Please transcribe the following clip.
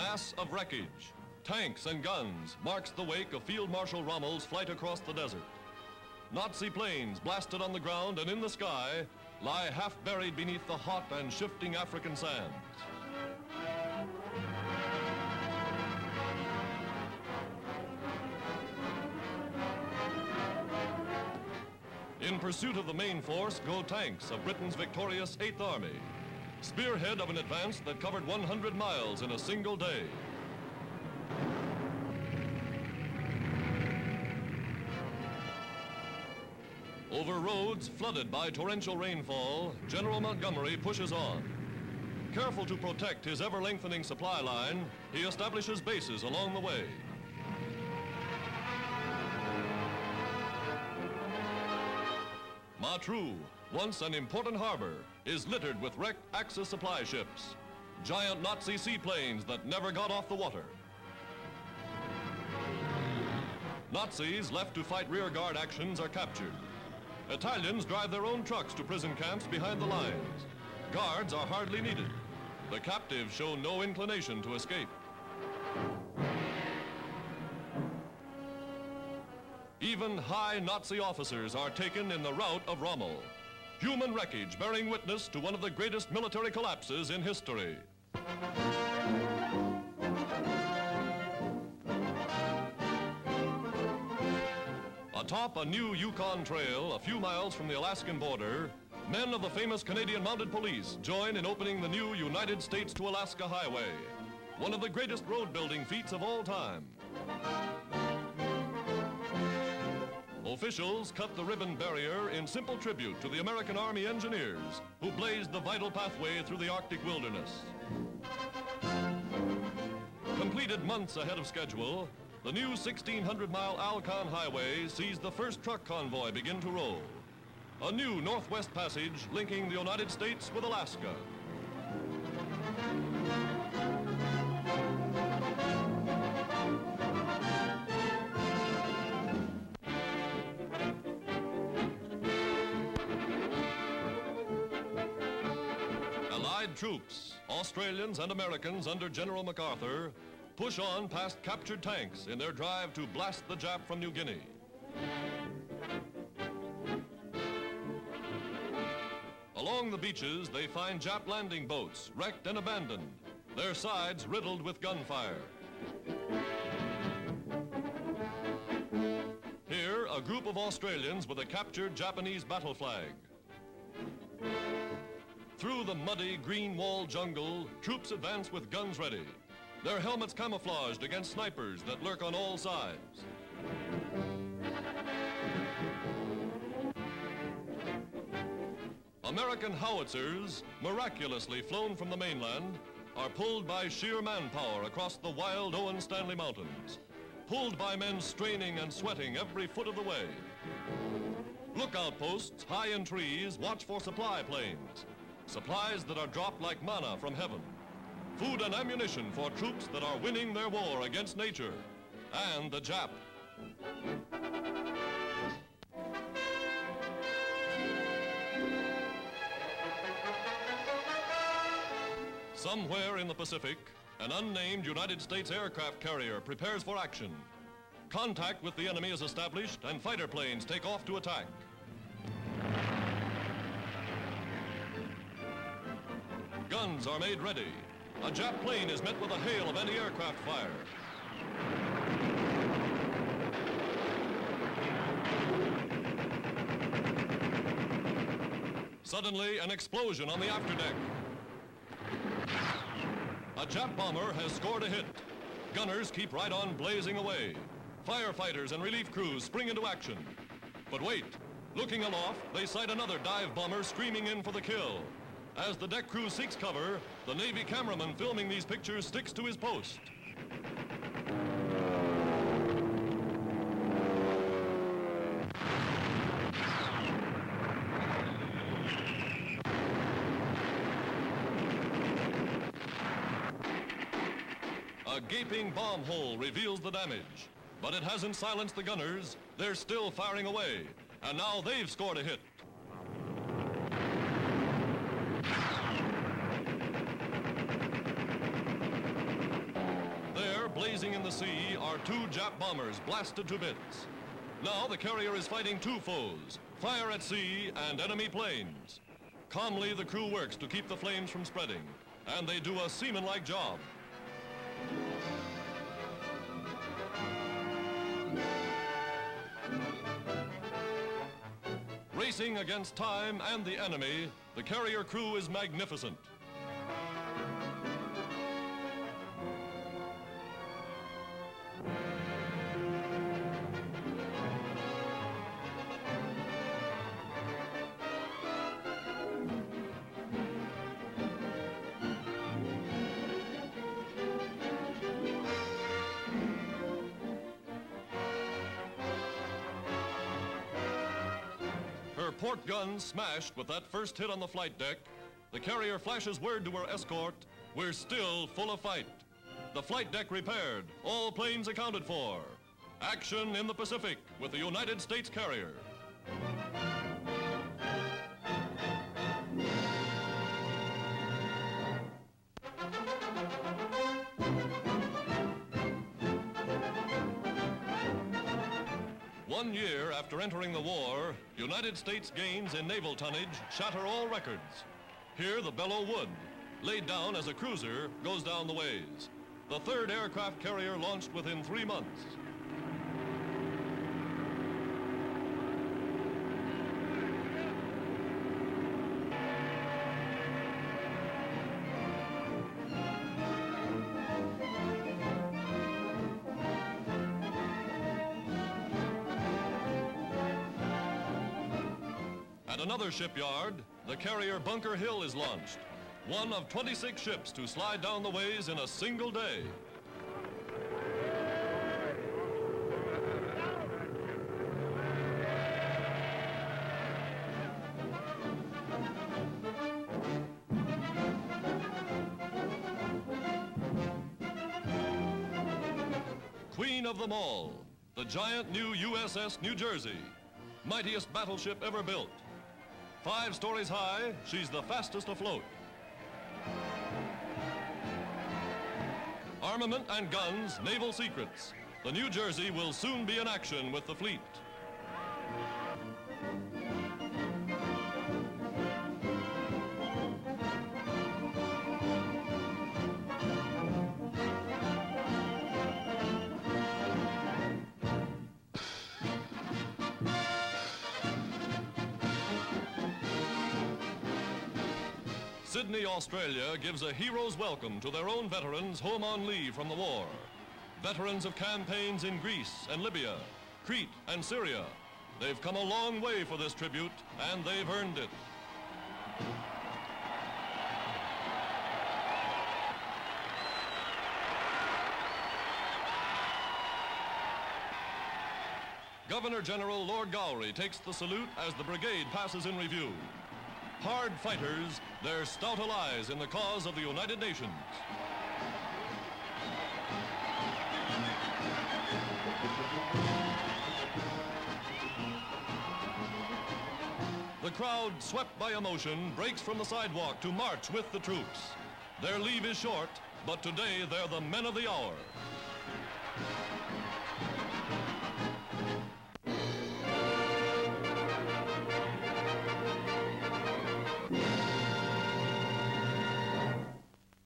mass of wreckage, tanks and guns, marks the wake of Field Marshal Rommel's flight across the desert. Nazi planes blasted on the ground and in the sky lie half buried beneath the hot and shifting African sands. In pursuit of the main force go tanks of Britain's victorious 8th Army, spearhead of an advance that covered 100 miles in a single day. Over roads flooded by torrential rainfall, General Montgomery pushes on. Careful to protect his ever-lengthening supply line, he establishes bases along the way. Matruh, once an important harbor, is littered with wrecked Axis supply ships, giant Nazi seaplanes that never got off the water. Nazis left to fight rearguard actions are captured. Italians drive their own trucks to prison camps behind the lines. Guards are hardly needed. The captives show no inclination to escape. Even high Nazi officers are taken in the rout of Rommel. Human wreckage bearing witness to one of the greatest military collapses in history. Atop a new Yukon trail a few miles from the Alaskan border, men of the famous Canadian Mounted Police join in opening the new United States to Alaska Highway, one of the greatest road-building feats of all time. Officials cut the ribbon barrier in simple tribute to the American Army engineers who blazed the vital pathway through the Arctic wilderness. Completed months ahead of schedule, the new 1,600-mile Alcon Highway sees the first truck convoy begin to roll. A new Northwest Passage linking the United States with Alaska. Allied troops, Australians and Americans under General MacArthur, push on past captured tanks in their drive to blast the Jap from New Guinea. Along the beaches, they find Jap landing boats, wrecked and abandoned, their sides riddled with gunfire. Here, a group of Australians with a captured Japanese battle flag. Through the muddy, green-walled jungle, troops advance with guns ready, their helmets camouflaged against snipers that lurk on all sides. American howitzers, miraculously flown from the mainland, are pulled by sheer manpower across the wild Owen Stanley Mountains, pulled by men straining and sweating every foot of the way. Lookout posts high in trees watch for supply planes, supplies that are dropped like manna from heaven. Food and ammunition for troops that are winning their war against nature and the Jap. Somewhere in the Pacific, an unnamed United States aircraft carrier prepares for action. Contact with the enemy is established and fighter planes take off to attack. Guns are made ready. A Jap plane is met with a hail of anti-aircraft fire. Suddenly, an explosion on the afterdeck. A Jap bomber has scored a hit. Gunners keep right on blazing away. Firefighters and relief crews spring into action. But wait, looking aloft, they sight another dive bomber screaming in for the kill. As the deck crew seeks cover, the Navy cameraman filming these pictures sticks to his post. A gaping bomb hole reveals the damage, but it hasn't silenced the gunners. They're still firing away, and now they've scored a hit. the sea are 2 Jap bombers blasted to bits. Now the carrier is fighting 2 foes, fire at sea and enemy planes. Calmly, the crew works to keep the flames from spreading, and they do a seaman-like job. Racing against time and the enemy, the carrier crew is magnificent. Her port guns smashed with that first hit on the flight deck, the carrier flashes word to her escort, "We're still full of fight." The flight deck repaired, all planes accounted for. Action in the Pacific with the United States carrier. One year after entering the war, United States gains in naval tonnage shatter all records. Here the Belleau wood, laid down as a cruiser, goes down the ways. The 3rd aircraft carrier launched within 3 months. At another shipyard, the carrier Bunker Hill is launched, one of 26 ships to slide down the ways in a single day. Queen of them all, the giant new USS New Jersey, mightiest battleship ever built. 5 stories high, she's the fastest afloat. Armament and guns, naval secrets. The New Jersey will soon be in action with the fleet. Sydney, Australia gives a hero's welcome to their own veterans home on leave from the war. Veterans of campaigns in Greece and Libya, Crete and Syria. They've come a long way for this tribute, and they've earned it. Governor General Lord Gowrie takes the salute as the brigade passes in review. Hard fighters, their stout allies in the cause of the United Nations. The crowd, swept by emotion, breaks from the sidewalk to march with the troops. Their leave is short, but today they're the men of the hour.